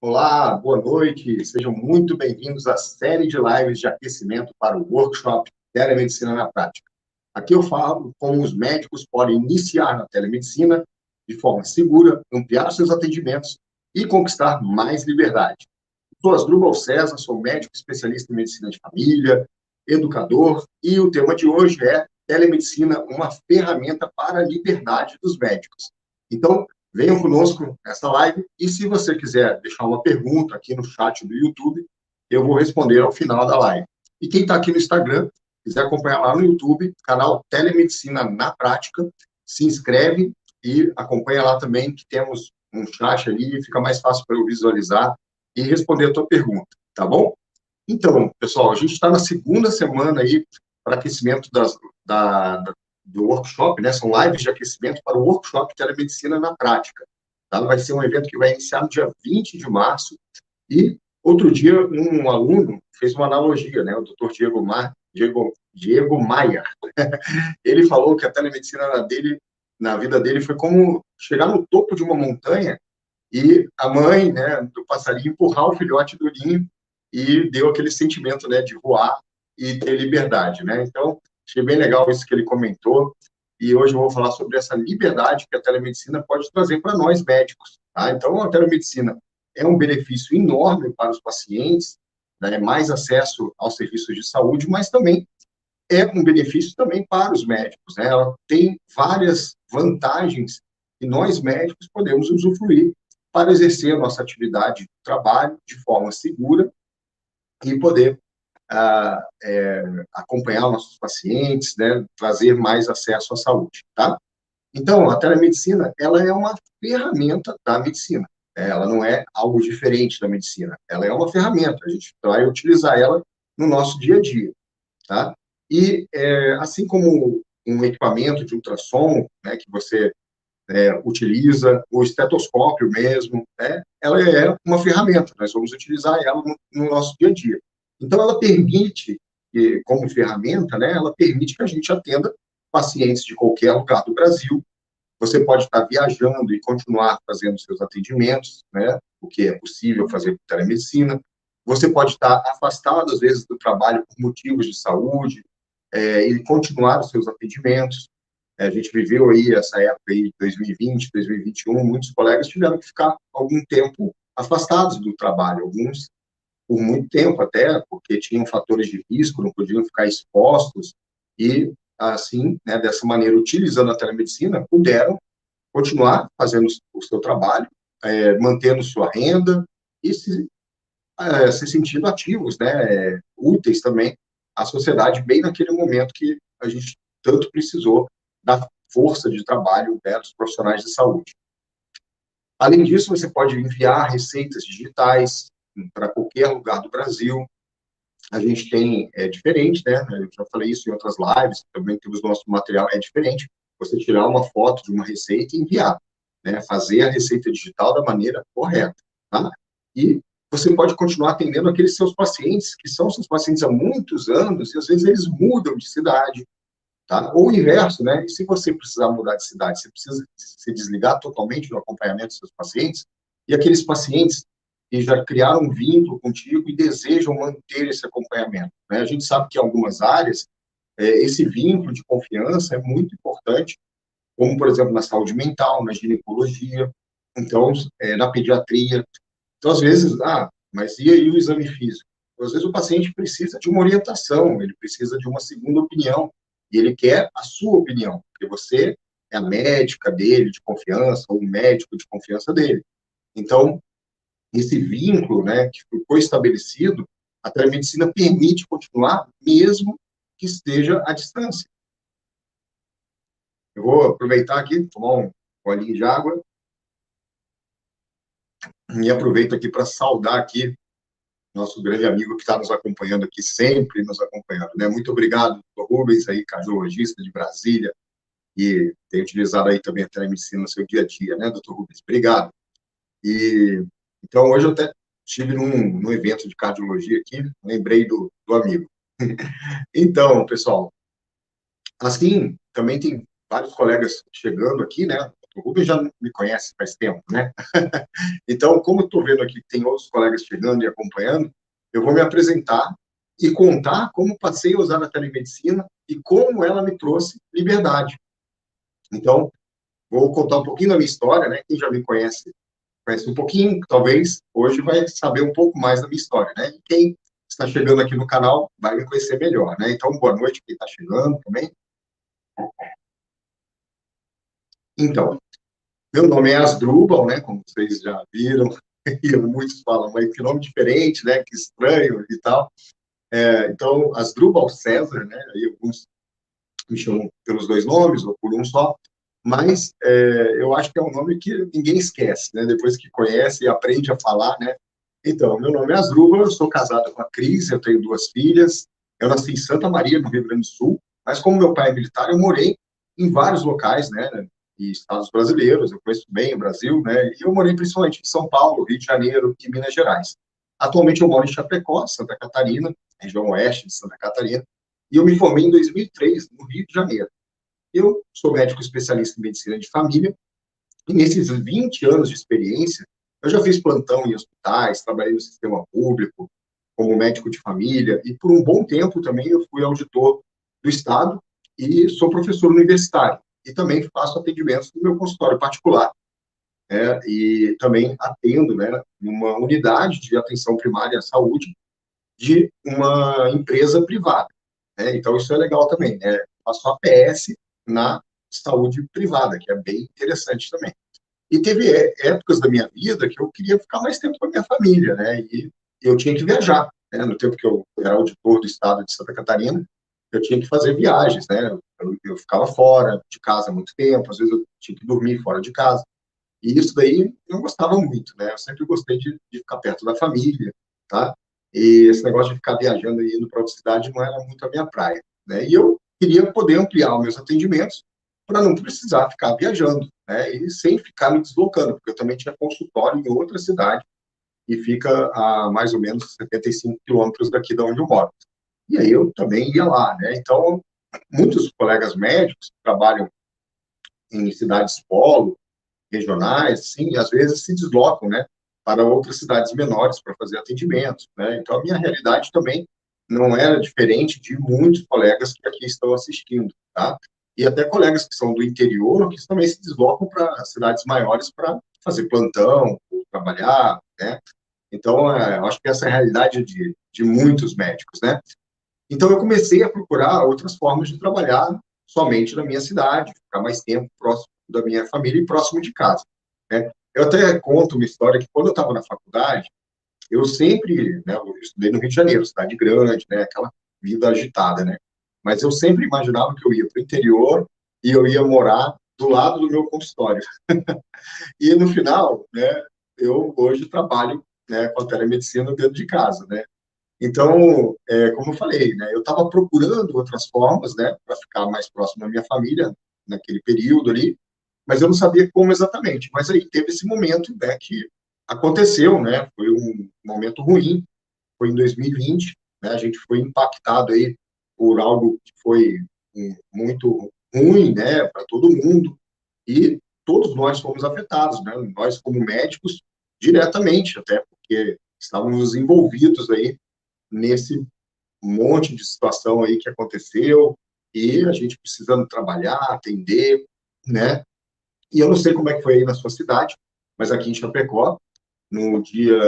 Olá, boa noite, sejam muito bem-vindos à série de lives de aquecimento para o workshop Telemedicina na Prática. Aqui eu falo como os médicos podem iniciar na telemedicina de forma segura, ampliar seus atendimentos e conquistar mais liberdade. Sou Asdrubal César, sou médico especialista em medicina de família, educador, e o tema de hoje é telemedicina, uma ferramenta para a liberdade dos médicos. Então, venham conosco nessa live e se você quiser deixar uma pergunta aqui no chat do YouTube, eu vou responder ao final da live. E quem está aqui no Instagram, quiser acompanhar lá no YouTube, canal Telemedicina na Prática, se inscreve e acompanha lá também, que temos um chat ali, fica mais fácil para eu visualizar e responder a tua pergunta, tá bom? Então, pessoal, a gente está na segunda semana aí para aquecimento do workshop, né? São lives de aquecimento para o workshop Telemedicina na Prática. Tá? Vai ser um evento que vai iniciar no dia 20 de março e outro dia um aluno fez uma analogia, né? O doutor Diego Maia. Ele falou que a telemedicina na vida dele foi como chegar no topo de uma montanha e a mãe, né, do passarinho empurrar o filhote do ninho e deu aquele sentimento, né, de voar e ter liberdade, né? Então, achei bem legal isso que ele comentou e hoje eu vou falar sobre essa liberdade que a telemedicina pode trazer para nós médicos, tá? Então, a telemedicina é um benefício enorme para os pacientes, né, mais acesso aos serviços de saúde, mas também é um benefício também para os médicos, né? Ela tem várias vantagens que nós médicos podemos usufruir para exercer a nossa atividade de trabalho de forma segura e poder acompanhar nossos pacientes, né? Trazer mais acesso à saúde, tá? Então, a telemedicina, ela é uma ferramenta da medicina, né? Ela não é algo diferente da medicina, ela é uma ferramenta, a gente vai utilizar ela no nosso dia a dia, tá? E, assim como um equipamento de ultrassom, né, que você utiliza, o estetoscópio mesmo, né, ela é uma ferramenta, nós vamos utilizar ela no nosso dia a dia. Então, ela permite, como ferramenta, né, ela permite que a gente atenda pacientes de qualquer lugar do Brasil. Você pode estar viajando e continuar fazendo seus atendimentos, né, o que é possível fazer por telemedicina. Você pode estar afastado, às vezes, do trabalho por motivos de saúde, e continuar os seus atendimentos. A gente viveu aí essa época aí de 2020, 2021, muitos colegas tiveram que ficar algum tempo afastados do trabalho, alguns por muito tempo até, porque tinham fatores de risco, não podiam ficar expostos, e assim, né, dessa maneira, utilizando a telemedicina, puderam continuar fazendo o seu trabalho, mantendo sua renda e se sentindo ativos, né, úteis também à sociedade, bem naquele momento que a gente tanto precisou da força de trabalho, né, dos profissionais de saúde. Além disso, você pode enviar receitas digitais para qualquer lugar do Brasil. A gente tem, diferente, né? Eu já falei isso em outras lives, também temos nosso material, é diferente. Você tirar uma foto de uma receita e enviar, né? Fazer a receita digital da maneira correta, tá? E você pode continuar atendendo aqueles seus pacientes, que são seus pacientes há muitos anos, e às vezes eles mudam de cidade, tá? Ou o inverso, né? E se você precisar mudar de cidade, você precisa se desligar totalmente do acompanhamento dos seus pacientes, e aqueles pacientes que já criaram um vínculo contigo e desejam manter esse acompanhamento, né? A gente sabe que em algumas áreas, esse vínculo de confiança é muito importante, como, por exemplo, na saúde mental, na ginecologia, então, na pediatria. Então, às vezes, mas e aí o exame físico? Às vezes o paciente precisa de uma orientação, ele precisa de uma segunda opinião, e ele quer a sua opinião, porque você é a médica dele de confiança, ou o médico de confiança dele. Então, esse vínculo, né, que foi estabelecido, a telemedicina permite continuar, mesmo que esteja à distância. Eu vou aproveitar aqui, tomar um golinho de água, e aproveito aqui para saudar aqui nosso grande amigo que está nos acompanhando aqui, sempre nos acompanhando, né? Muito obrigado, doutor Rubens, aí, cardiologista de Brasília, e tem utilizado aí também a telemedicina no seu dia a dia, né, doutor Rubens? Obrigado. E, então, hoje eu até estive num evento de cardiologia aqui, lembrei do amigo. Então, pessoal, assim, também tem vários colegas chegando aqui, né? O Rubens já me conhece faz tempo, né? Então, como estou vendo aqui que tem outros colegas chegando e acompanhando, eu vou me apresentar e contar como passei a usar a telemedicina e como ela me trouxe liberdade. Então, vou contar um pouquinho da minha história, né? Quem já me conhece, conhece um pouquinho, talvez hoje vai saber um pouco mais da minha história, né? E quem está chegando aqui no canal vai me conhecer melhor, né? Então, boa noite quem está chegando também. Então, meu nome é Asdrubal, né? Como vocês já viram, e muitos falam, mas que nome diferente, né? Que estranho e tal. Então, Asdrubal César, né? Aí alguns me chamam pelos dois nomes ou por um só, mas eu acho que é um nome que ninguém esquece, né? Depois que conhece e aprende a falar, né? Então, meu nome é Asdrubal, eu sou casado com a Cris, eu tenho duas filhas, eu nasci em Santa Maria, no Rio Grande do Sul, mas como meu pai é militar, eu morei em vários locais, né? E estados brasileiros, eu conheço bem o Brasil, né? E eu morei principalmente em São Paulo, Rio de Janeiro e Minas Gerais. Atualmente eu moro em Chapecó, Santa Catarina, região oeste de Santa Catarina, e eu me formei em 2003, no Rio de Janeiro. Eu sou médico especialista em medicina de família, e nesses 20 anos de experiência, eu já fiz plantão em hospitais, trabalhei no sistema público, como médico de família, e por um bom tempo também eu fui auditor do Estado e sou professor universitário. E também faço atendimentos no meu consultório particular. E também atendo, né, numa unidade de atenção primária à saúde de uma empresa privada. Então, isso é legal também. Faço APS na saúde privada, que é bem interessante também. E teve épocas da minha vida que eu queria ficar mais tempo com a minha família, né? E eu tinha que viajar, né? No tempo que eu era auditor do estado de Santa Catarina, eu tinha que fazer viagens, né? Eu ficava fora de casa há muito tempo, às vezes eu tinha que dormir fora de casa. E isso daí eu não gostava muito, né? Eu sempre gostei de ficar perto da família, tá? E esse negócio de ficar viajando e indo para outra cidade não era muito a minha praia, né? E eu queria poder ampliar os meus atendimentos para não precisar ficar viajando, né? E sem ficar me deslocando, porque eu também tinha consultório em outra cidade e fica a mais ou menos 75 quilômetros daqui de onde eu moro. E aí eu também ia lá, né? Então, muitos colegas médicos que trabalham em cidades polo, regionais, sim, e às vezes se deslocam, né, para outras cidades menores para fazer atendimentos, né? Então a minha realidade também não era diferente de muitos colegas que aqui estão assistindo, tá? E até colegas que são do interior que também se deslocam para cidades maiores para fazer plantão, ou trabalhar, né? Então, eu acho que essa é a realidade de muitos médicos, né? Então, eu comecei a procurar outras formas de trabalhar somente na minha cidade, ficar mais tempo próximo da minha família e próximo de casa, né? Eu até conto uma história que, quando eu estava na faculdade, eu sempre, né, eu estudei no Rio de Janeiro, cidade grande, né, aquela vida agitada, né? Mas eu sempre imaginava que eu ia para o interior e eu ia morar do lado do meu consultório. E, no final, né, eu hoje trabalho, né, com a telemedicina dentro de casa, né? Então, como eu falei, né, eu estava procurando outras formas, né, para ficar mais próximo da minha família naquele período ali, mas eu não sabia como exatamente. Mas aí teve esse momento, né, que aconteceu, né, foi um momento ruim, foi em 2020, né, a gente foi impactado aí por algo que foi muito ruim, né, para todo mundo, e todos nós fomos afetados, né, nós como médicos, diretamente, até porque estávamos envolvidos aí nesse monte de situação aí que aconteceu, e a gente precisando trabalhar, atender, né? E eu não sei como é que foi aí na sua cidade, mas aqui em Chapecó, no dia,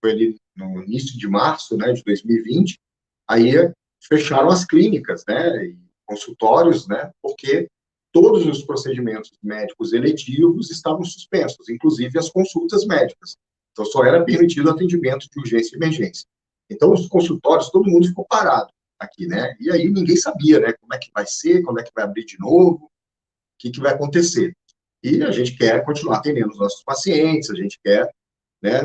foi ali no início de março, né, de 2020, aí fecharam as clínicas, né, e consultórios, né, porque todos os procedimentos médicos eletivos estavam suspensos, inclusive as consultas médicas. Então, só era permitido atendimento de urgência e emergência. Então, os consultórios, todo mundo ficou parado aqui, né? E aí ninguém sabia, né, como é que vai ser, quando é que vai abrir de novo, o que vai acontecer. E a gente quer continuar atendendo os nossos pacientes, a gente quer, né,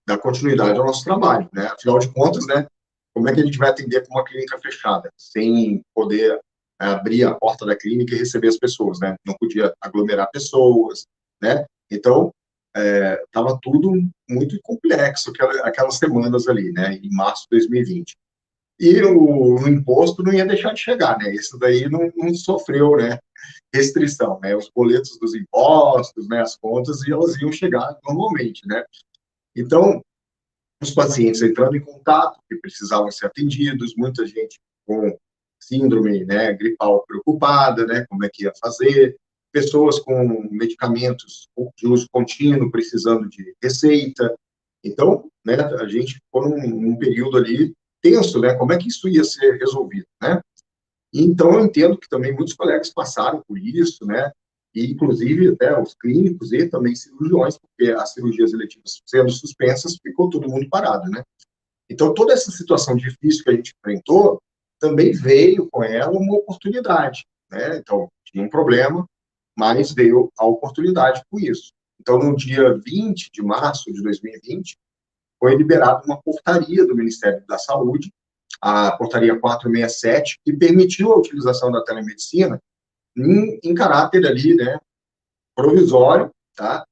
dar continuidade ao nosso trabalho, né? Afinal de contas, né, como é que a gente vai atender com uma clínica fechada, sem poder abrir a porta da clínica e receber as pessoas, né? Não podia aglomerar pessoas, né? Então, estava tudo muito complexo aquelas semanas ali, né, em março de 2020. e o imposto não ia deixar de chegar, né? Isso daí não sofreu, né, restrição, né? Os boletos dos impostos, né, as contas, e elas iam chegar normalmente, né? Então, os pacientes entrando em contato, que precisavam ser atendidos, muita gente com síndrome, né, gripal preocupada, né, como é que ia fazer, pessoas com medicamentos de uso contínuo precisando de receita. Então, né, a gente ficou num período ali tenso, né, como é que isso ia ser resolvido, né? Então, eu entendo que também muitos colegas passaram por isso, né? E, inclusive, até os clínicos e também cirurgiões, porque as cirurgias eletivas sendo suspensas, ficou todo mundo parado, né? Então, toda essa situação difícil que a gente enfrentou também veio com ela uma oportunidade, né? Então, tinha um problema, mas veio a oportunidade com isso. Então, no dia 20 de março de 2020, foi liberada uma portaria do Ministério da Saúde, a portaria 467, que permitiu a utilização da telemedicina em caráter ali, né, provisório, tá?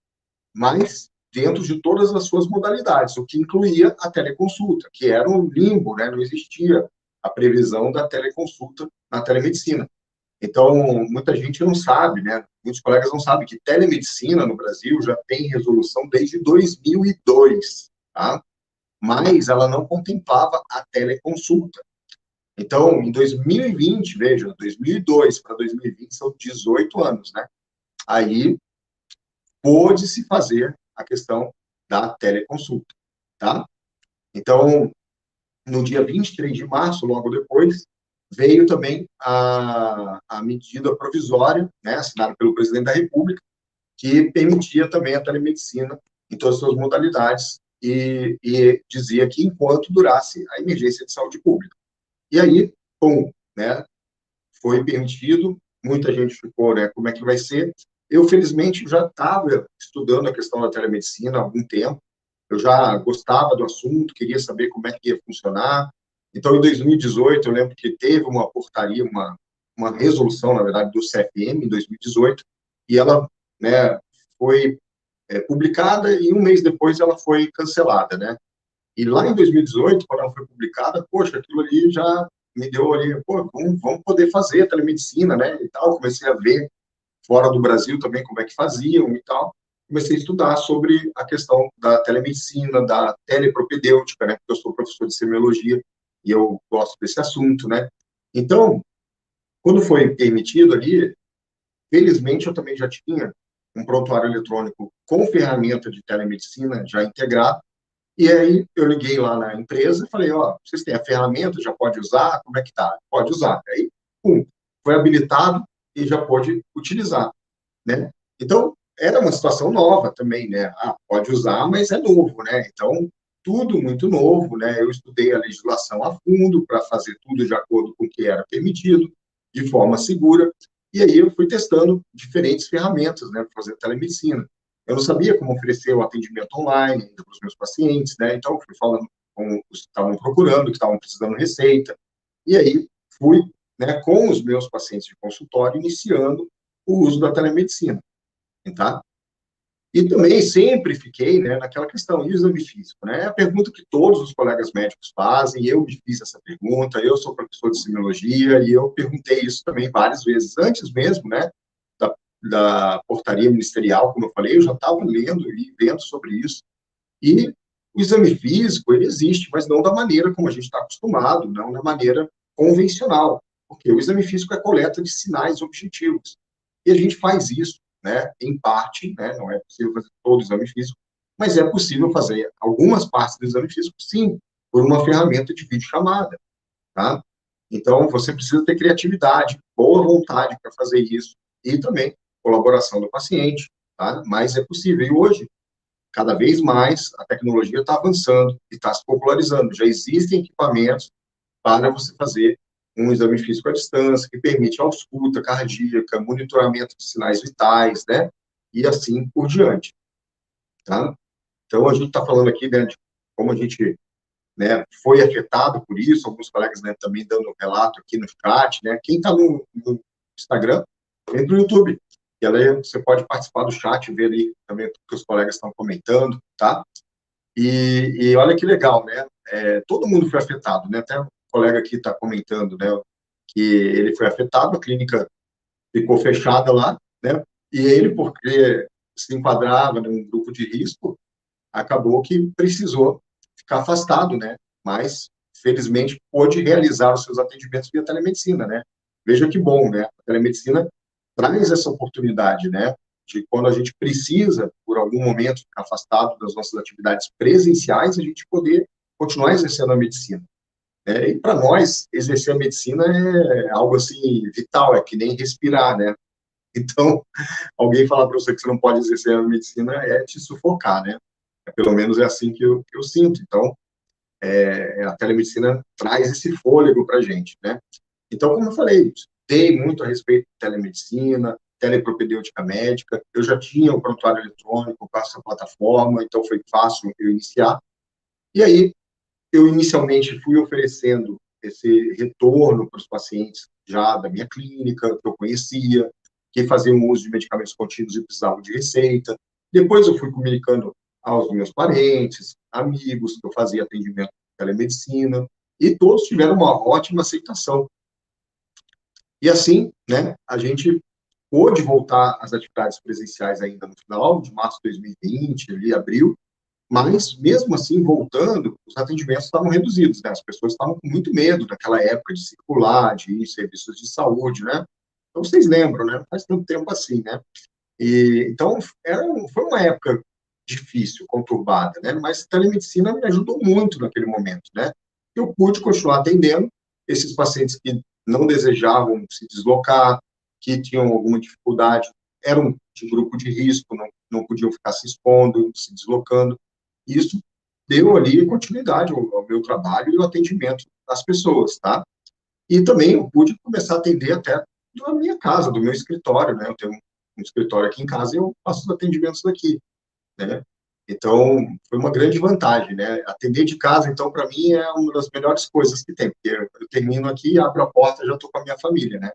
Mas dentro de todas as suas modalidades, o que incluía a teleconsulta, que era um limbo, né? Não existia a previsão da teleconsulta na telemedicina. Então, muita gente não sabe, né? Muitos colegas não sabem que telemedicina no Brasil já tem resolução desde 2002, tá? Mas ela não contemplava a teleconsulta. Então, em 2020, veja, 2002 para 2020 são 18 anos, né? Aí pôde-se fazer a questão da teleconsulta, tá? Então, no dia 23 de março, logo depois, veio também a medida provisória, né, assinada pelo presidente da República, que permitia também a telemedicina em todas as suas modalidades e dizia que enquanto durasse a emergência de saúde pública. E aí, bom, né, foi permitido, muita gente ficou, né, como é que vai ser? Eu, felizmente, já estava estudando a questão da telemedicina há algum tempo, eu já gostava do assunto, queria saber como é que ia funcionar. Então, em 2018, eu lembro que teve uma portaria, uma resolução, na verdade, do CFM, em 2018, e ela, né, foi publicada e um mês depois ela foi cancelada, né? E lá em 2018, quando ela foi publicada, poxa, aquilo ali já me deu ali, pô, vamos poder fazer telemedicina, né, e tal. Comecei a ver fora do Brasil também como é que faziam e tal. Comecei a estudar sobre a questão da telemedicina, da telepropedêutica, né, porque eu sou professor de semiologia e eu gosto desse assunto, né. Então, quando foi permitido ali, felizmente eu também já tinha um prontuário eletrônico com ferramenta de telemedicina já integrado. E aí eu liguei lá na empresa e falei, ó, vocês têm a ferramenta, já pode usar? Como é que tá? Pode usar. Aí, pum, foi habilitado e já pode utilizar, né? Então, era uma situação nova também, né? Ah, pode usar, mas é novo, né? Então, tudo muito novo, né? Eu estudei a legislação a fundo para fazer tudo de acordo com o que era permitido, de forma segura. E aí eu fui testando diferentes ferramentas, né, para fazer telemedicina. Eu não sabia como oferecer o atendimento online para os meus pacientes, né? Então, fui falando com os que estavam procurando, que estavam precisando de receita. E aí, fui, né, com os meus pacientes de consultório, iniciando o uso da telemedicina, tá? E também sempre fiquei, né, naquela questão, e o exame físico, né? É a pergunta que todos os colegas médicos fazem, eu me fiz essa pergunta, eu sou professor de semiologia, e eu perguntei isso também várias vezes, antes mesmo, né, da portaria ministerial, como eu falei, eu já estava lendo e vendo sobre isso, e o exame físico, ele existe, mas não da maneira como a gente está acostumado, não da maneira convencional, porque o exame físico é coleta de sinais objetivos. E a gente faz isso, né, em parte, né, não é possível fazer todo o exame físico, mas é possível fazer algumas partes do exame físico, sim, por uma ferramenta de videochamada, tá? Então, você precisa ter criatividade, boa vontade para fazer isso, e também colaboração do paciente, tá? Mas é possível. E hoje, cada vez mais a tecnologia está avançando e está se popularizando. Já existem equipamentos para você fazer um exame físico à distância, que permite ausculta cardíaca, monitoramento de sinais vitais, né? E assim por diante, tá? Então, a gente está falando aqui, né, de como a gente, né, foi afetado por isso, alguns colegas, né, também dando um relato aqui no chat, né? Quem está no Instagram, vem para o YouTube. E aí você pode participar do chat, ver ali também o que os colegas estão comentando, tá? E olha que legal, né? Todo mundo foi afetado, né? Até colega aqui está comentando, né, que ele foi afetado, a clínica ficou fechada lá, né, e ele, porque se enquadrava num grupo de risco, acabou que precisou ficar afastado, né, mas, felizmente, pôde realizar os seus atendimentos via telemedicina, né. Veja que bom, né, a telemedicina traz essa oportunidade, né, de quando a gente precisa, por algum momento, ficar afastado das nossas atividades presenciais, a gente poder continuar exercendo a medicina. E para nós, exercer a medicina é algo assim vital, é que nem respirar, né? Então, alguém falar para você que você não pode exercer a medicina é te sufocar, né? Pelo menos é assim que eu sinto. Então, a telemedicina traz esse fôlego para a gente, né? Então, como eu falei, estudei muito a respeito de telemedicina, telepropedêutica médica, eu já tinha o prontuário eletrônico com essa plataforma, então foi fácil eu iniciar. E aí, eu inicialmente fui oferecendo esse retorno para os pacientes já da minha clínica, que eu conhecia, que faziam uso de medicamentos contínuos e precisavam de receita. Depois eu fui comunicando aos meus parentes, amigos, que eu fazia atendimento de telemedicina, e todos tiveram uma ótima aceitação. E assim, né, a gente pôde voltar às atividades presenciais ainda no final de março de 2020, ali, abril, mas, mesmo assim, voltando, os atendimentos estavam reduzidos, né? As pessoas estavam com muito medo naquela época de circular, de ir em serviços de saúde, né? Então, vocês lembram, né? Faz tanto tempo assim, né? Então, foi uma época difícil, conturbada, né? Mas a telemedicina me ajudou muito naquele momento, né? Eu pude continuar atendendo esses pacientes que não desejavam se deslocar, que tinham alguma dificuldade, eram de grupo de risco, não podiam ficar se expondo, se deslocando. Isso deu ali continuidade ao meu trabalho e ao atendimento das pessoas, tá? E também eu pude começar a atender até da minha casa, do meu escritório, né? Eu tenho um escritório aqui em casa e eu faço os atendimentos daqui, né? Então, foi uma grande vantagem, né? Atender de casa, então, para mim, é uma das melhores coisas que tem, porque eu termino aqui, abro a porta e já estou com a minha família, né?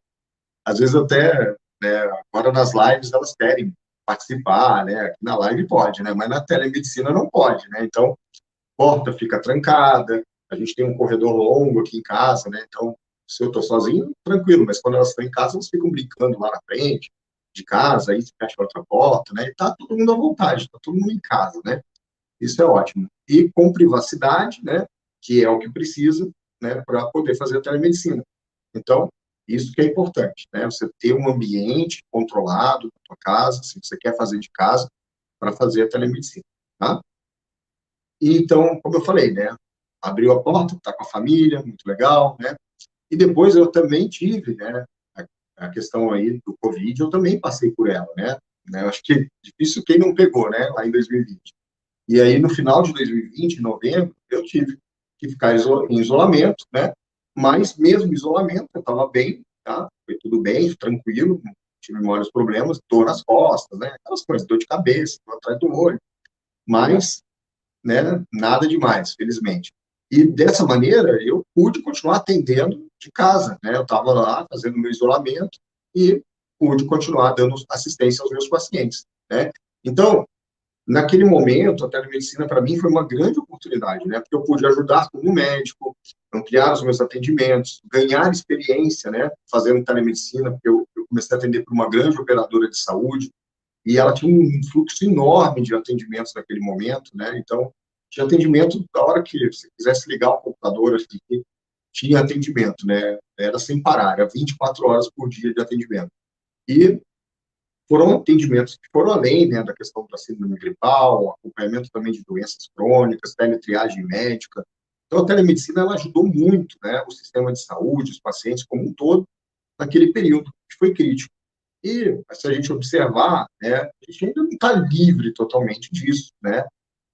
Às vezes até, né, agora nas lives elas querem participar, né? Aqui na live pode, né? Mas na telemedicina não pode, né? Então, porta fica trancada, a gente tem um corredor longo aqui em casa, né? Então, se eu estou sozinho, tranquilo, mas quando elas estão em casa, elas ficam brincando lá na frente de casa, aí se fecha outra porta, né? E tá todo mundo à vontade, tá todo mundo em casa, né? Isso é ótimo. E com privacidade, né? Que é o que precisa, né? Para poder fazer a telemedicina. Então, isso que é importante, né? Você ter um ambiente controlado na sua casa, se você quer fazer de casa, para fazer a telemedicina, tá? E então, como eu falei, né? Abriu a porta, está com a família, muito legal, né? E depois eu também tive, né? A questão aí do Covid, eu também passei por ela, né? Eu acho que é difícil quem não pegou, né? Lá em 2020. E aí, no final de 2020, em novembro, eu tive que ficar em isolamento, né? Mas mesmo em isolamento, eu estava bem, tá? Foi tudo bem, tranquilo, não tive maiores problemas, dor nas costas, né? Aquelas coisas, dor de cabeça, dor atrás do olho. Mas, né, nada demais, felizmente. E dessa maneira, eu pude continuar atendendo de casa, né? Eu estava lá fazendo meu isolamento e pude continuar dando assistência aos meus pacientes, né? Então, naquele momento, a telemedicina para mim foi uma grande oportunidade, né? Porque eu pude ajudar como médico, ampliar os meus atendimentos, ganhar experiência, né? Fazendo telemedicina, porque eu comecei a atender por uma grande operadora de saúde e ela tinha um fluxo enorme de atendimentos naquele momento, né? Então, tinha atendimento da hora que você quisesse ligar o computador, assim, tinha atendimento, né? Era sem parar, era 24 horas por dia de atendimento. E foram atendimentos que foram além, né, da questão da síndrome gripal, acompanhamento também de doenças crônicas, teletriagem médica. Então, a telemedicina ela ajudou muito, né, o sistema de saúde, os pacientes como um todo, naquele período que foi crítico. E, se a gente observar, né, a gente ainda não está livre totalmente disso, né?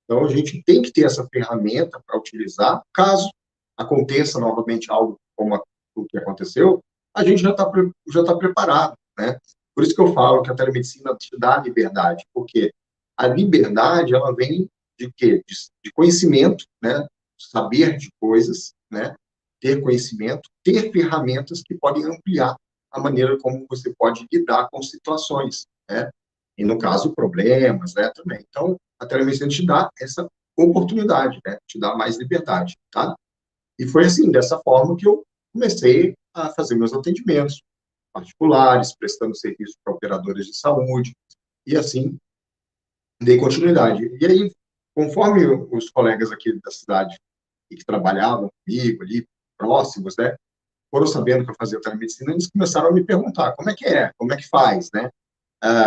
Então, a gente tem que ter essa ferramenta para utilizar, caso aconteça novamente algo como o que aconteceu, a gente já tá preparado, né? Por isso que eu falo que a telemedicina te dá liberdade, porque a liberdade, ela vem de quê? De conhecimento, né? Saber de coisas, né? Ter conhecimento, ter ferramentas que podem ampliar a maneira como você pode lidar com situações, né? E, no caso, problemas, né, também. Então, a telemedicina te dá essa oportunidade, né? Te dá mais liberdade, tá? E foi assim, dessa forma que eu comecei a fazer meus atendimentos particulares, prestando serviço para operadores de saúde, e assim dei continuidade. E aí, conforme os colegas aqui da cidade que trabalhavam comigo ali, próximos, né, foram sabendo que eu fazia telemedicina, eles começaram a me perguntar como é que faz, né?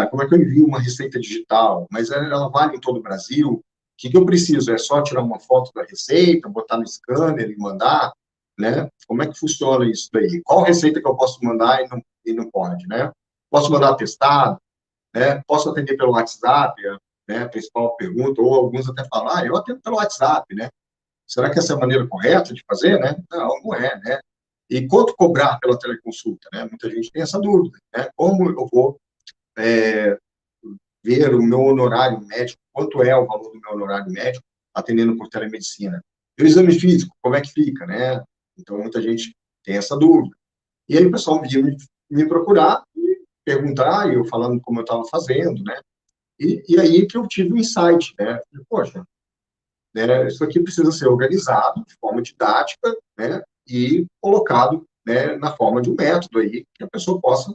Como é que eu envio uma receita digital? Mas ela vale em todo o Brasil? O que eu preciso? É só tirar uma foto da receita, botar no scanner e mandar, né? Como é que funciona isso daí? Qual receita que eu posso mandar e não pode, né? Posso mandar atestado, né? Posso atender pelo WhatsApp, né? A principal pergunta, ou alguns até falam, eu atendo pelo WhatsApp, né? Será que essa é a maneira correta de fazer, né? Não, não é, né? E quanto cobrar pela teleconsulta, né? Muita gente tem essa dúvida, né? Como eu vou ver o meu honorário médico, quanto é o valor do meu honorário médico atendendo por telemedicina? E o exame físico, como é que fica, né? Então, muita gente tem essa dúvida. E aí o pessoal vinha me procurar e perguntar, e eu falando como eu estava fazendo, né? E aí que eu tive um insight, né? Poxa, né, isso aqui precisa ser organizado de forma didática, né? E colocado, né, na forma de um método aí que a pessoa possa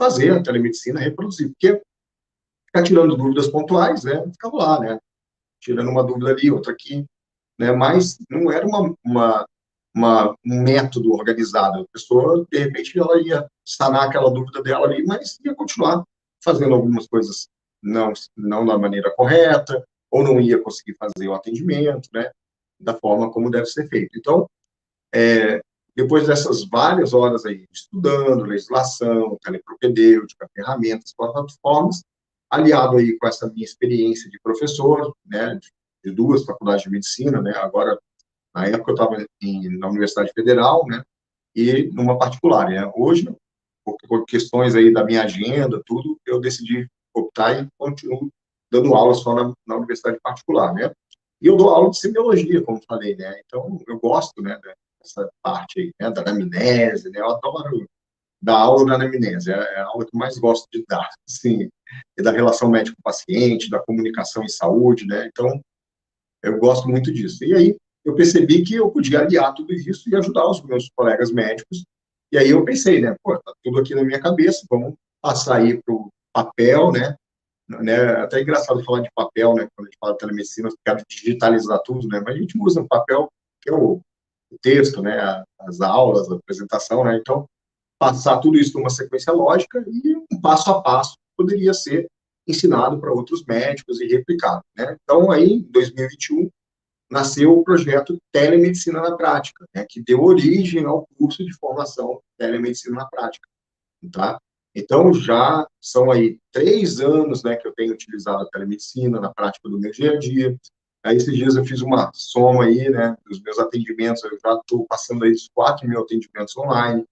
fazer a telemedicina reproduzir. Porque ficar tirando dúvidas pontuais, né? Ficava lá, né? Tirando uma dúvida ali, outra aqui, né? Mas não era um método organizado. A pessoa, de repente, ela ia sanar aquela dúvida dela ali, mas ia continuar fazendo algumas coisas não da maneira correta, ou não ia conseguir fazer o atendimento, né? Da forma como deve ser feito. Então, depois dessas várias horas aí estudando legislação, telepropedêutica, ferramentas, plataformas, aliado aí com essa minha experiência de professor, né, de duas faculdades de medicina, né, agora, na época eu estava na Universidade Federal, né, e numa particular, né, hoje, por questões aí da minha agenda, tudo, eu decidi optar e continuo dando aula só na universidade particular, né, e eu dou aula de semiologia, como falei, né, então eu gosto, né, dessa parte aí, né, da anamnese, né, eu adoro da aula da anamnese, é a aula que eu mais gosto de dar, assim, e da relação médico-paciente, da comunicação em saúde, né, então eu gosto muito disso. E aí eu percebi que eu podia aliar tudo isso e ajudar os meus colegas médicos, e aí eu pensei, né, pô, tá tudo aqui na minha cabeça, vamos passar aí para o papel, né, até é engraçado falar de papel, né, quando a gente fala de telemedicina, eu quero digitalizar tudo, né, mas a gente usa o papel, que é o texto, né, as aulas, a apresentação, né, então passar tudo isso numa sequência lógica e um passo a passo poderia ser ensinado para outros médicos e replicado, né? Então, aí, em 2021, nasceu o projeto Telemedicina na Prática, né, que deu origem ao curso de formação Telemedicina na Prática, tá? Então, já são aí 3 anos, né, que eu tenho utilizado a telemedicina na prática do meu dia a dia. Aí, esses dias eu fiz uma soma aí, né, dos meus atendimentos, eu já estou passando aí dos 4 mil atendimentos online,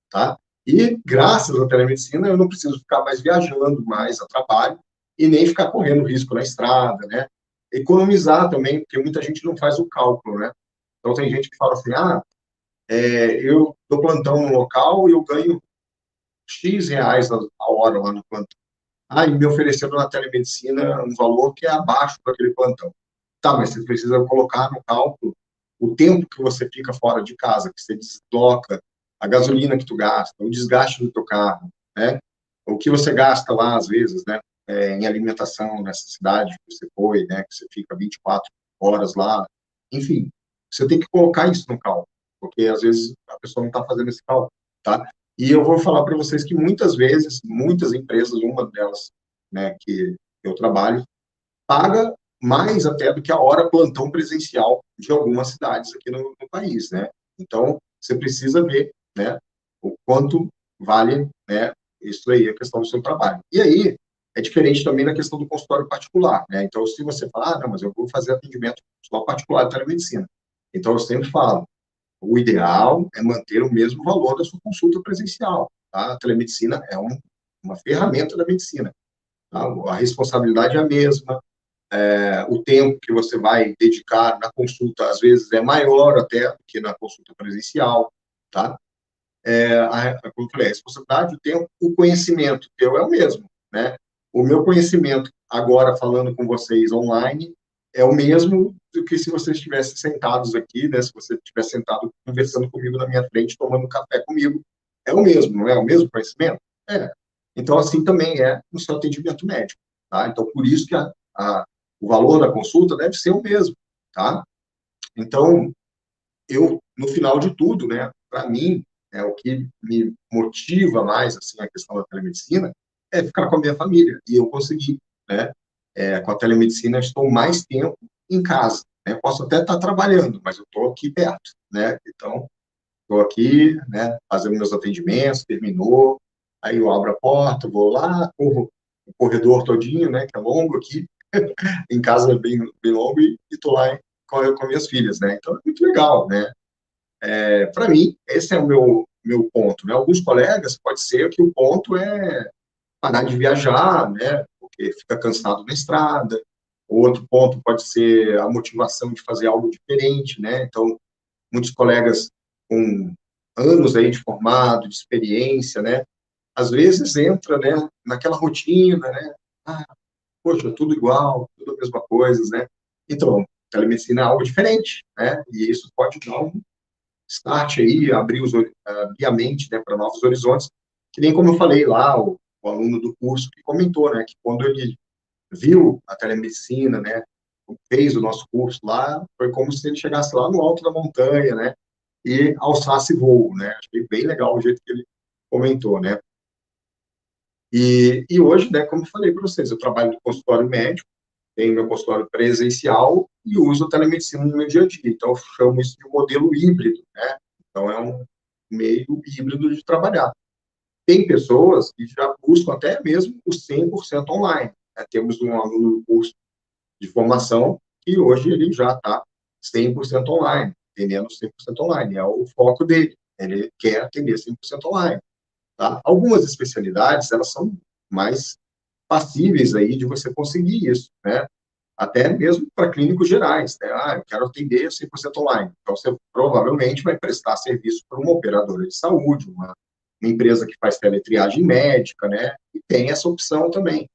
tá? E, graças à telemedicina, eu não preciso ficar mais viajando mais a trabalho e nem ficar correndo risco na estrada, né? Economizar também, porque muita gente não faz o cálculo, né? Então, tem gente que fala assim, eu dou plantão no local e eu ganho X reais a hora lá no plantão. E me ofereceram na telemedicina um valor que é abaixo daquele plantão. Tá, mas você precisa colocar no cálculo o tempo que você fica fora de casa, que você desloca, a gasolina que tu gasta, o desgaste do teu carro, né? O que você gasta lá, às vezes, né? Em alimentação nessa cidade que você foi, né? Que você fica 24 horas lá. Enfim, você tem que colocar isso no cálculo, porque às vezes a pessoa não está fazendo esse cálculo, tá? E eu vou falar para vocês que muitas vezes, muitas empresas, uma delas, né, que eu trabalho, paga mais até do que a hora plantão presencial de algumas cidades aqui no país, né? Então, você precisa ver, né, o quanto vale, né, isso aí, a questão do seu trabalho. E aí, é diferente também na questão do consultório particular, né? Então, se você falar, não, mas eu vou fazer atendimento só particular de telemedicina. Então, eu sempre falo, o ideal é manter o mesmo valor da sua consulta presencial, tá? A telemedicina é uma ferramenta da medicina, tá? A responsabilidade é a mesma, o tempo que você vai dedicar na consulta, às vezes, é maior até do que na consulta presencial, tá? Como eu falei, a responsabilidade, o tempo, o conhecimento teu é o mesmo, né? O meu conhecimento, agora falando com vocês online, é o mesmo do que se vocês estivessem sentados aqui, né? Se você estivesse sentado conversando comigo na minha frente, tomando um café comigo, é o mesmo, não é? O mesmo conhecimento? É. Então, assim também é no seu atendimento médico, tá? Então, por isso que o valor da consulta deve ser o mesmo, tá? Então, no final de tudo, né, para mim, o que me motiva mais, assim, a questão da telemedicina é ficar com a minha família, e eu consegui, né? Com a telemedicina, eu estou mais tempo em casa, né? Posso até estar trabalhando, mas eu estou aqui perto, né? Então, estou aqui, né, fazendo meus atendimentos, terminou, aí eu abro a porta, vou lá, corro o corredor todinho, né, que é longo aqui, em casa é bem longo, e estou lá com minhas filhas, né? Então, é muito legal, né? Para mim, esse é o meu ponto, né? Alguns colegas, pode ser que o ponto é parar de viajar, né? Porque fica cansado na estrada. Outro ponto pode ser a motivação de fazer algo diferente, né? Então, muitos colegas com anos aí de formado, de experiência, né? Às vezes entra, né, naquela rotina, né? Ah, poxa, tudo igual, tudo a mesma coisa, né? Então, telemedicina é algo diferente, né? E isso pode dar um start aí, abrir a mente, né, para novos horizontes, que nem como eu falei lá, o aluno do curso que comentou, né, que quando ele viu a telemedicina, né, fez o nosso curso lá, foi como se ele chegasse lá no alto da montanha, né, e alçasse voo, né, achei bem legal o jeito que ele comentou, né. E hoje, né, como eu falei para vocês, eu trabalho no consultório médico, tenho meu consultório presencial e uso a telemedicina no meu dia a dia. Então, eu chamo isso de modelo híbrido, né? Então, é um meio híbrido de trabalhar. Tem pessoas que já buscam até mesmo o 100% online, né? Temos um aluno do curso de formação que hoje ele já está 100% online, atendendo 100% online. É o foco dele. Ele quer atender 100% online. Tá? Algumas especialidades, elas são mais passíveis aí de você conseguir isso, né? Até mesmo para clínicos gerais, né? Ah, eu quero atender 100% online. Então, você provavelmente vai prestar serviço para uma operadora de saúde, uma empresa que faz teletriagem médica, né? E tem essa opção também.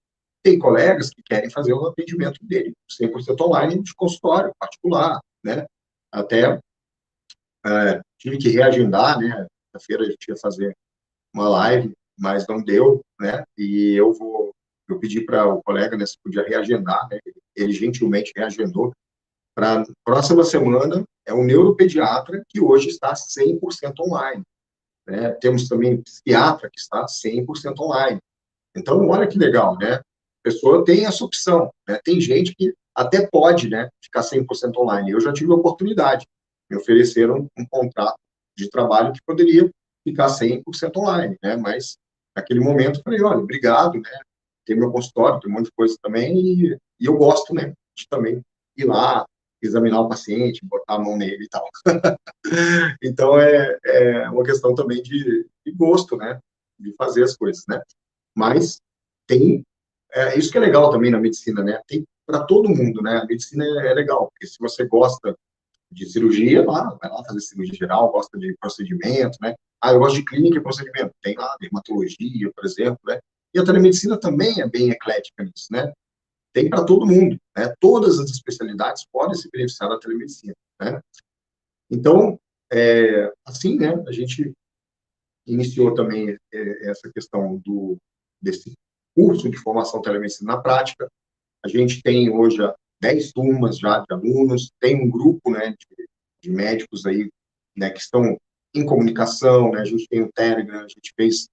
Tem colegas que querem fazer o atendimento dele 100% online de consultório particular, né? Até tive que reagendar, né? Na feira a gente ia fazer uma live, mas não deu, né? E eu pedi para o colega, né, se podia reagendar, né? Ele gentilmente reagendou para a próxima semana. É um neuropediatra que hoje está 100% online, né? Temos também psiquiatra que está 100% online. Então, olha que legal, né? A pessoa tem essa opção, né? Tem gente que até pode, né, ficar 100% online. Eu já tive a oportunidade. Me ofereceram um contrato de trabalho que poderia ficar 100% online, né? Mas, naquele momento, eu falei, olha, obrigado, né? Tem meu consultório, tem um monte de coisa também, e eu gosto, né, de também ir lá, examinar o paciente, botar a mão nele e tal. Então, é uma questão também de gosto, né? De fazer as coisas, né? Mas tem isso que é legal também na medicina, né? Tem para todo mundo, né? A medicina é legal, porque se você gosta de cirurgia, vai lá fazer cirurgia geral, gosta de procedimento, né? Ah, eu gosto de clínica e procedimento. Tem lá dermatologia, por exemplo, né? E a telemedicina também é bem eclética nisso, né? Tem para todo mundo, né? Todas as especialidades podem se beneficiar da telemedicina, né? Então, assim, né? A gente iniciou também essa questão desse curso de formação telemedicina na prática. A gente tem hoje 10 turmas já de alunos, tem um grupo, né, de médicos aí, né, que estão em comunicação, né, a gente tem o Telegram, a gente fez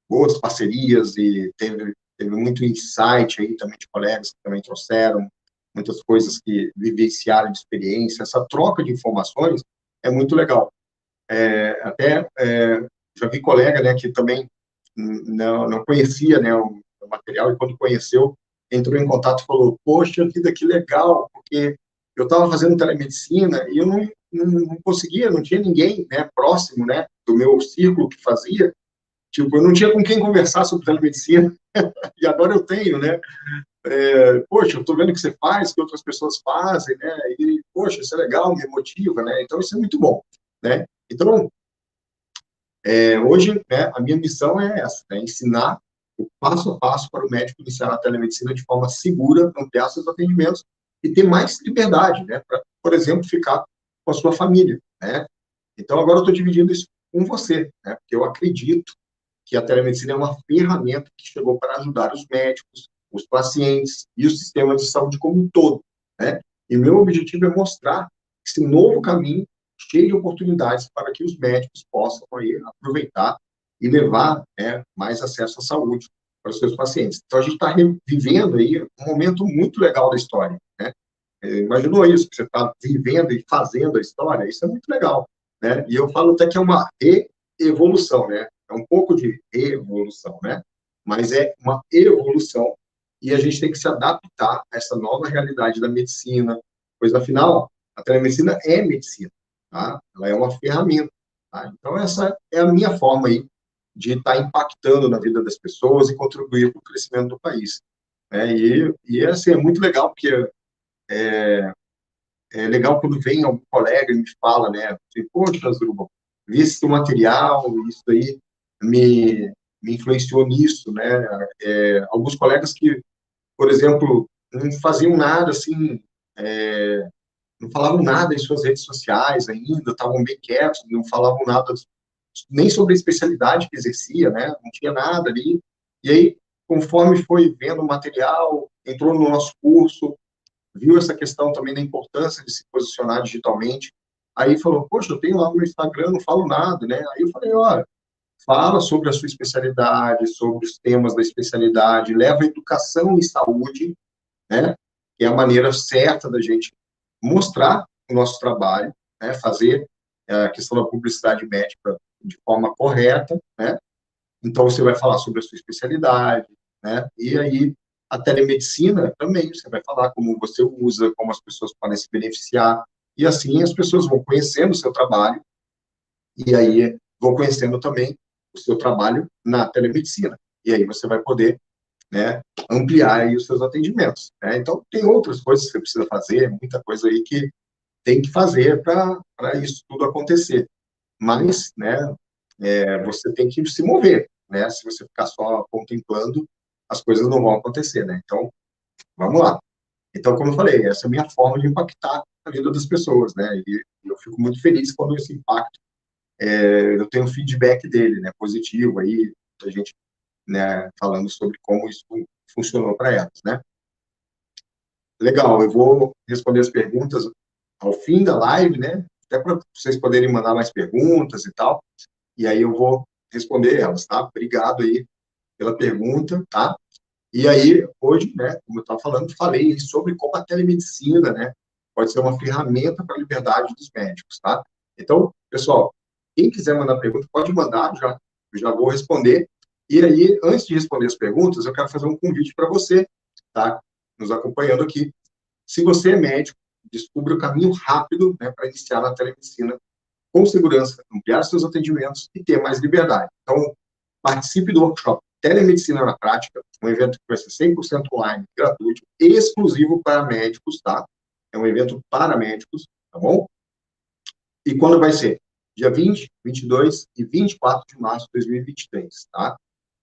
boas parcerias e teve muito insight aí também de colegas que também trouxeram muitas coisas que vivenciaram de experiência. Essa troca de informações é muito legal. Até já vi colega, né, que também não conhecia, né, o material, e quando conheceu, entrou em contato e falou, poxa, vida, que legal, porque eu estava fazendo telemedicina e eu não conseguia, não tinha ninguém, né, próximo, né, do meu círculo que fazia, tipo, eu não tinha com quem conversar sobre telemedicina, e agora eu tenho, né, poxa, eu estou vendo o que você faz, que outras pessoas fazem, né, e, poxa, isso é legal, me motiva, né, então isso é muito bom, né, então, hoje, né, a minha missão é essa, né, ensinar o passo a passo para o médico iniciar a telemedicina de forma segura, ampliar seus atendimentos e ter mais liberdade, né? Para, por exemplo, ficar com a sua família, né? Então, agora eu estou dividindo isso com você, né? Porque eu acredito que a telemedicina é uma ferramenta que chegou para ajudar os médicos, os pacientes e o sistema de saúde como um todo, né? E meu objetivo é mostrar esse novo caminho cheio de oportunidades para que os médicos possam aí aproveitar e levar, né, mais acesso à saúde para os seus pacientes. Então, a gente está vivendo aí um momento muito legal da história, né? Imaginou isso, que você está vivendo e fazendo a história? Isso é muito legal, né? E eu falo até que é uma evolução, né? É um pouco de evolução, né? Mas é uma evolução e a gente tem que se adaptar a essa nova realidade da medicina, pois, afinal, a telemedicina é medicina, tá? Ela é uma ferramenta, tá? Então, essa é a minha forma aí de estar impactando na vida das pessoas e contribuir para o crescimento do país, né? Assim, é muito legal, porque é legal quando vem algum colega e me fala, né? Assim, poxa, Zuruba, vi esse teu material, isso aí me influenciou nisso, né? Alguns colegas que, por exemplo, não faziam nada, assim, não falavam nada em suas redes sociais ainda, estavam bem quietos, não falavam nada nem sobre a especialidade que exercia, né? Não tinha nada ali. E aí, conforme foi vendo o material, entrou no nosso curso, viu essa questão também da importância de se posicionar digitalmente. Aí falou, poxa, eu tenho lá no meu Instagram, não falo nada, né? Aí eu falei, olha, fala sobre a sua especialidade, sobre os temas da especialidade, leva educação e saúde, né? Que é a maneira certa da gente mostrar o nosso trabalho, né? Fazer a questão da publicidade médica de forma correta, né? Então, você vai falar sobre a sua especialidade, né? E aí, a telemedicina também, você vai falar como você usa, como as pessoas podem se beneficiar, e assim as pessoas vão conhecendo o seu trabalho, e aí vão conhecendo também o seu trabalho na telemedicina. E aí você vai poder, né, ampliar aí os seus atendimentos, né? Então, tem outras coisas que você precisa fazer, muita coisa aí que tem que fazer para isso tudo acontecer. Mas, né, você tem que se mover, né? Se você ficar só contemplando, as coisas não vão acontecer, né? Então, vamos lá. Então, como eu falei, essa é a minha forma de impactar a vida das pessoas, né? E eu fico muito feliz quando esse impacto, eu tenho feedback dele, né? Positivo aí, a gente, né, falando sobre como isso funcionou para elas, né? Legal, eu vou responder as perguntas ao fim da live, né? Até para vocês poderem mandar mais perguntas e tal, e aí eu vou responder elas, tá? Obrigado aí pela pergunta, tá? E aí, hoje, né, como eu estava falando, falei sobre como a telemedicina, né, pode ser uma ferramenta para a liberdade dos médicos, tá? Então, pessoal, quem quiser mandar pergunta, pode mandar, já vou responder. E aí, antes de responder as perguntas, eu quero fazer um convite para você, tá? Nos acompanhando aqui. Se você é médico, descubra o caminho rápido, né, para iniciar na telemedicina com segurança, ampliar seus atendimentos e ter mais liberdade. Então, participe do workshop Telemedicina na Prática, um evento que vai ser 100% online, gratuito, exclusivo para médicos, tá? É um evento para médicos, tá bom? E quando vai ser? Dia 20, 22 e 24 de março de 2023, tá?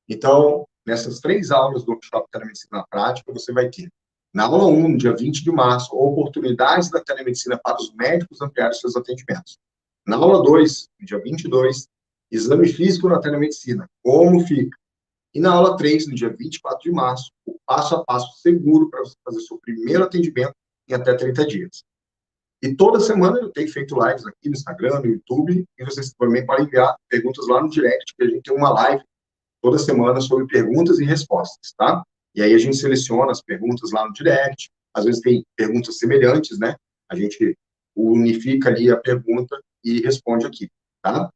Então, nessas 3 aulas do workshop Telemedicina na Prática, você vai ter, na aula 1, no dia 20 de março, oportunidades da telemedicina para os médicos ampliarem seus atendimentos. Na aula 2, no dia 22, exame físico na telemedicina, como fica? E na aula 3, no dia 24 de março, o passo a passo seguro para você fazer seu primeiro atendimento em até 30 dias. E toda semana eu tenho feito lives aqui no Instagram, no YouTube, e vocês também podem enviar perguntas lá no direct, que a gente tem uma live toda semana sobre perguntas e respostas, tá? E aí a gente seleciona as perguntas lá no direct, às vezes tem perguntas semelhantes, né? A gente unifica ali a pergunta e responde aqui, tá?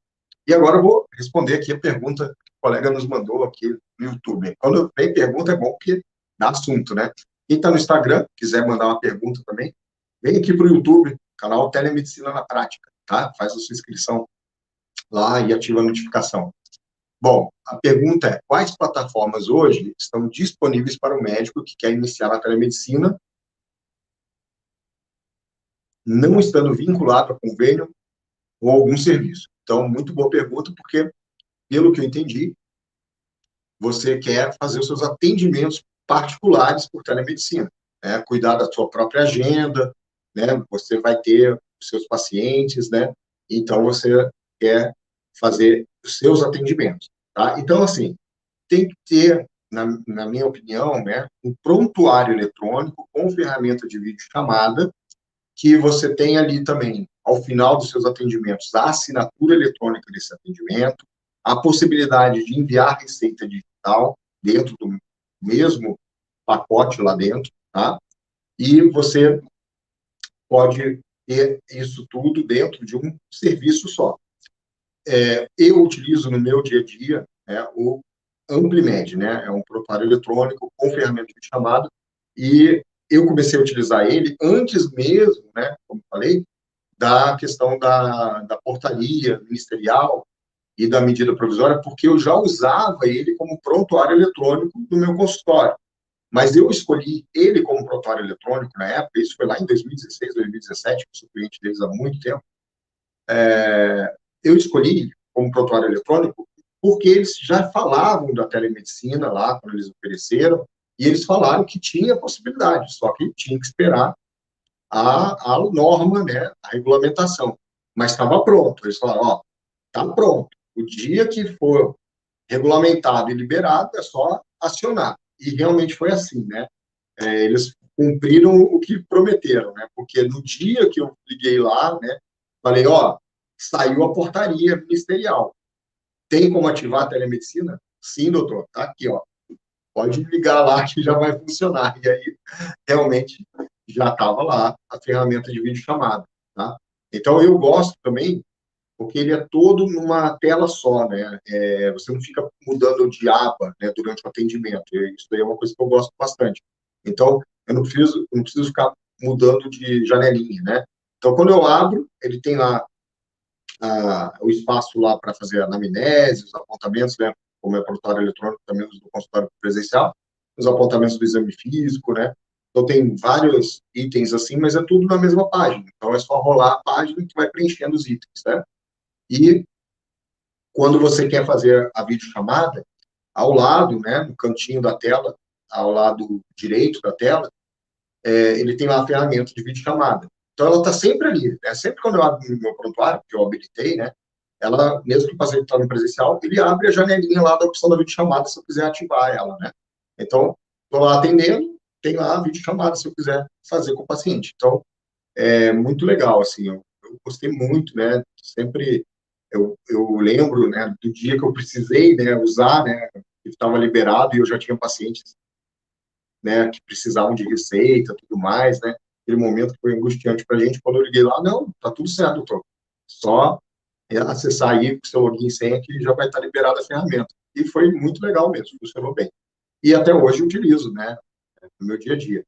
E agora eu vou responder aqui a pergunta que o colega nos mandou aqui no YouTube. Quando vem pergunta é bom porque dá assunto, né? Quem está no Instagram, quiser mandar uma pergunta também, vem aqui para o YouTube, canal Telemedicina na Prática, tá? Faz a sua inscrição lá e ativa a notificação. Bom, a pergunta é, quais plataformas hoje estão disponíveis para o médico que quer iniciar a telemedicina, não estando vinculado a convênio ou algum serviço? Então, muito boa pergunta, porque, pelo que eu entendi, você quer fazer os seus atendimentos particulares por telemedicina, né? Cuidar da sua própria agenda, né? Você vai ter os seus pacientes, né? Então, você quer fazer os seus atendimentos, tá? Então, assim, tem que ter, na minha opinião, né, um prontuário eletrônico com ferramenta de videochamada, que você tem ali também, ao final dos seus atendimentos, a assinatura eletrônica desse atendimento, a possibilidade de enviar receita digital dentro do mesmo pacote lá dentro, tá? E você pode ter isso tudo dentro de um serviço só. Eu utilizo no meu dia a dia, né, o Amplimed, né? É um prontuário eletrônico com ferramenta de chamada, e eu comecei a utilizar ele antes mesmo, né, como falei, da questão da portaria ministerial e da medida provisória, porque eu já usava ele como prontuário eletrônico no meu consultório. Mas eu escolhi ele como prontuário eletrônico na época, isso foi lá em 2016, 2017, que eu sou cliente deles há muito tempo. Eu escolhi como prontuário eletrônico porque eles já falavam da telemedicina lá, quando eles ofereceram, e eles falaram que tinha possibilidade, só que tinha que esperar a norma, né, a regulamentação. Mas estava pronto. Eles falaram, ó, está pronto. O dia que for regulamentado e liberado, é só acionar. E realmente foi assim, né? Eles cumpriram o que prometeram, né? Porque no dia que eu liguei lá, né, falei, ó, saiu a portaria ministerial. Tem como ativar a telemedicina? Sim, doutor, tá aqui, ó. Pode ligar lá que já vai funcionar. E aí, realmente, já estava lá a ferramenta de videochamada, tá? Então, eu gosto também, porque ele é todo numa tela só, né? Você não fica mudando de aba, né, durante o atendimento. Isso aí é uma coisa que eu gosto bastante. Então, eu não preciso ficar mudando de janelinha, né? Então, quando eu abro, ele tem lá o espaço lá para fazer a anamnese, os apontamentos, né? Como é prontuário eletrônico, também do consultório presencial, os apontamentos do exame físico, né? Então, tem vários itens assim, mas é tudo na mesma página. Então, é só rolar a página que vai preenchendo os itens, né? E quando você quer fazer a videochamada, ao lado, né, no cantinho da tela, ao lado direito da tela, ele tem lá a ferramenta de videochamada. Então, ela está sempre ali, né? Sempre quando eu abro o meu prontuário, que eu habilitei, né, ela, mesmo que o paciente está no presencial, ele abre a janelinha lá da opção da videochamada se eu quiser ativar ela, né? Então, estou lá atendendo, tem lá a videochamada se eu quiser fazer com o paciente. Então, é muito legal, assim, eu gostei muito, né? Sempre eu lembro, né, do dia que eu precisei, né, usar, né, que estava liberado e eu já tinha pacientes, né, que precisavam de receita, tudo mais, né? Aquele momento que foi angustiante para a gente, quando eu liguei lá, não, tá tudo certo, doutor. Só acessar aí com seu login e senha que já vai estar liberada a ferramenta. E foi muito legal mesmo, funcionou bem. E até hoje eu utilizo, né, no meu dia a dia.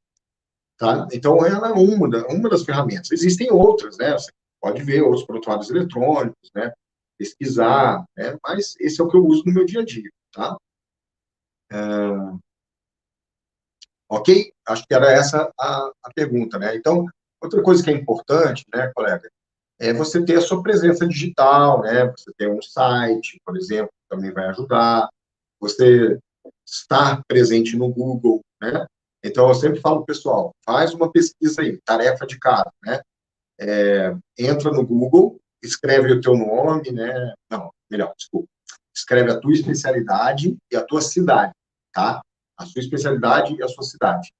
Tá? Então, ela é uma das ferramentas. Existem outras, né? Você pode ver outros prontuários eletrônicos, né? Pesquisar, né? Mas esse é o que eu uso no meu dia a dia, tá? Ok? Acho que era essa a pergunta, né? Então, outra coisa que é importante, né, colega, é você ter a sua presença digital, né? Você ter um site, por exemplo, também vai ajudar. Você estar presente no Google, né? Então, eu sempre falo, pessoal, faz uma pesquisa aí, tarefa de casa, né? Entra no Google, escreve o teu nome, né? Não, melhor, desculpa. Escreve a tua especialidade e a tua cidade, tá? A sua especialidade e a sua cidade.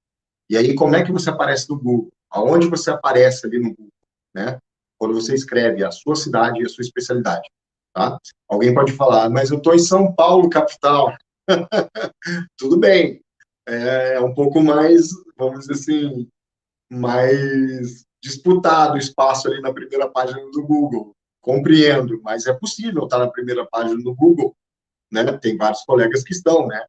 E aí, como é que você aparece no Google? Aonde você aparece ali no Google, né? Quando você escreve a sua cidade e a sua especialidade, tá? Alguém pode falar, mas eu estou em São Paulo, capital. Tudo bem. É um pouco mais, vamos dizer assim, mais disputado o espaço ali na primeira página do Google. Compreendo, mas é possível estar na primeira página do Google, né? Tem vários colegas que estão, né?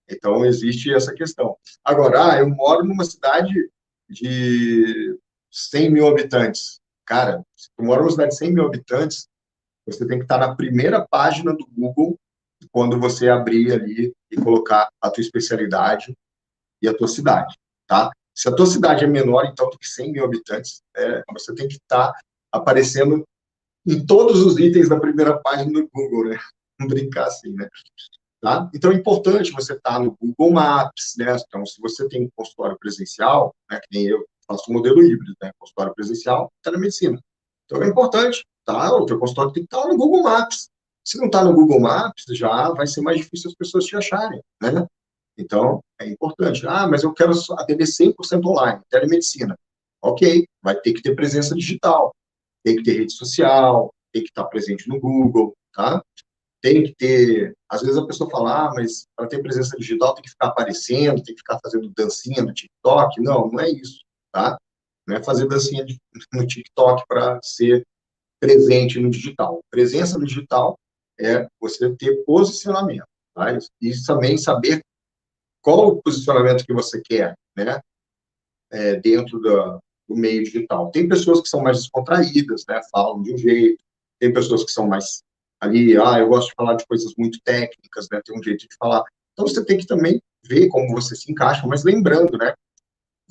Então, existe essa questão. Agora, eu moro numa cidade de 100 mil habitantes. Cara, se tu mora numa cidade de 100 mil habitantes, você tem que estar na primeira página do Google quando você abrir ali e colocar a tua especialidade e a tua cidade, tá? Se a tua cidade é menor, então, do que 100 mil habitantes, você tem que estar aparecendo em todos os itens da primeira página do Google, né? Vamos brincar assim, né? tá? Então, é importante você estar no Google Maps, né? Então, se você tem um consultório presencial, né, que nem eu faço um modelo híbrido, né? Consultório presencial, telemedicina. Então, é importante, tá? O teu consultório tem que estar no Google Maps. Se não está no Google Maps, já vai ser mais difícil as pessoas te acharem, né? Então, é importante. Ah, mas eu quero atender 100% online, telemedicina. Ok, vai ter que ter presença digital, tem que ter rede social, tem que estar presente no Google, tá? Tem que ter. Às vezes a pessoa fala, ah, mas para ter presença digital tem que ficar aparecendo, tem que ficar fazendo dancinha no TikTok. Não, não é isso, tá? Não é fazer dancinha no TikTok para ser presente no digital. Presença no digital é você ter posicionamento, tá? E também saber qual o posicionamento que você quer, né? Dentro do meio digital. Tem pessoas que são mais descontraídas, né? Falam de um jeito. Tem pessoas que são mais ali, eu gosto de falar de coisas muito técnicas, né? Tem um jeito de falar. Então, você tem que também ver como você se encaixa, mas lembrando, né?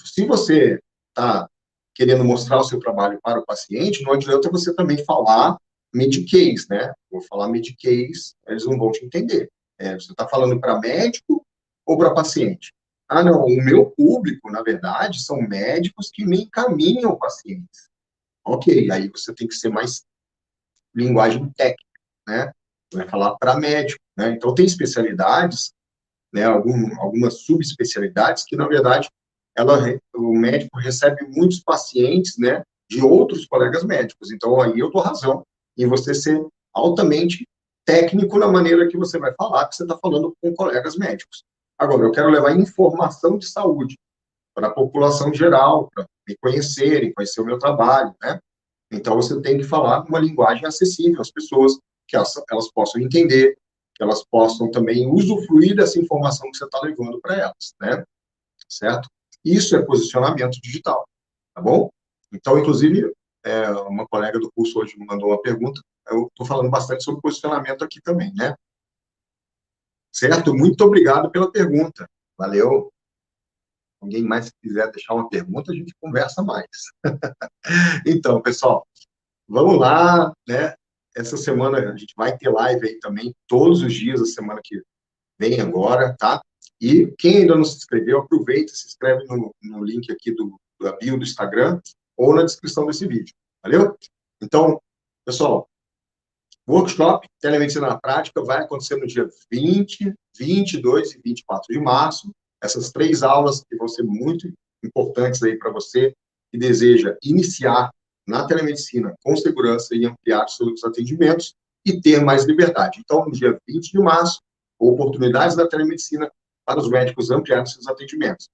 Se você está querendo mostrar o seu trabalho para o paciente, não adianta você também falar Medicaid, né? Vou falar Medicaid, eles não vão te entender. Você está falando para médico ou para paciente? Ah, não, o meu público, na verdade, são médicos que me encaminham pacientes. Ok, aí você tem que ser mais linguagem técnica, né? Vai falar para médico, né? Então, tem especialidades, né, algumas subespecialidades que, na verdade, o médico recebe muitos pacientes, né, de outros colegas médicos. Então, aí eu dou razão em você ser altamente técnico na maneira que você vai falar, que você está falando com colegas médicos. Agora, eu quero levar informação de saúde para a população geral, para me conhecerem, conhecer o meu trabalho, né? Então, você tem que falar uma linguagem acessível às pessoas, que elas possam entender, que elas possam também usufruir dessa informação que você está levando para elas, né? Certo? Isso é posicionamento digital, tá bom? Então, inclusive, uma colega do curso hoje me mandou uma pergunta, eu estou falando bastante sobre posicionamento aqui também, né? Certo? Muito obrigado pela pergunta. Valeu. Alguém mais quiser deixar uma pergunta, a gente conversa mais. Então, pessoal, vamos lá, né? Essa semana a gente vai ter live aí também, todos os dias, a semana que vem agora, tá? E quem ainda não se inscreveu, aproveita, se inscreve no link aqui da bio do Instagram ou na descrição desse vídeo, valeu? Então, pessoal, workshop Telemedicina na Prática vai acontecer no dia 20, 22 e 24 de março. Essas 3 aulas que vão ser muito importantes aí para você que deseja iniciar na telemedicina com segurança e ampliar seus atendimentos e ter mais liberdade. Então, no dia 20 de março, oportunidades da telemedicina para os médicos ampliarem seus atendimentos.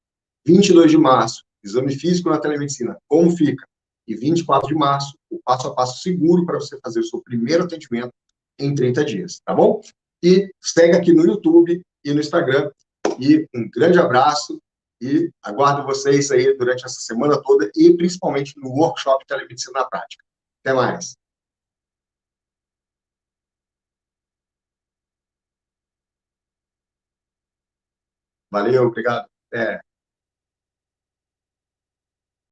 22 de março, exame físico na telemedicina, como fica? E 24 de março, o passo a passo seguro para você fazer o seu primeiro atendimento em 30 dias, tá bom? E segue aqui no YouTube e no Instagram. E um grande abraço e aguardo vocês aí durante essa semana toda e principalmente no workshop Telemedicina na Prática. Até mais. Valeu, obrigado.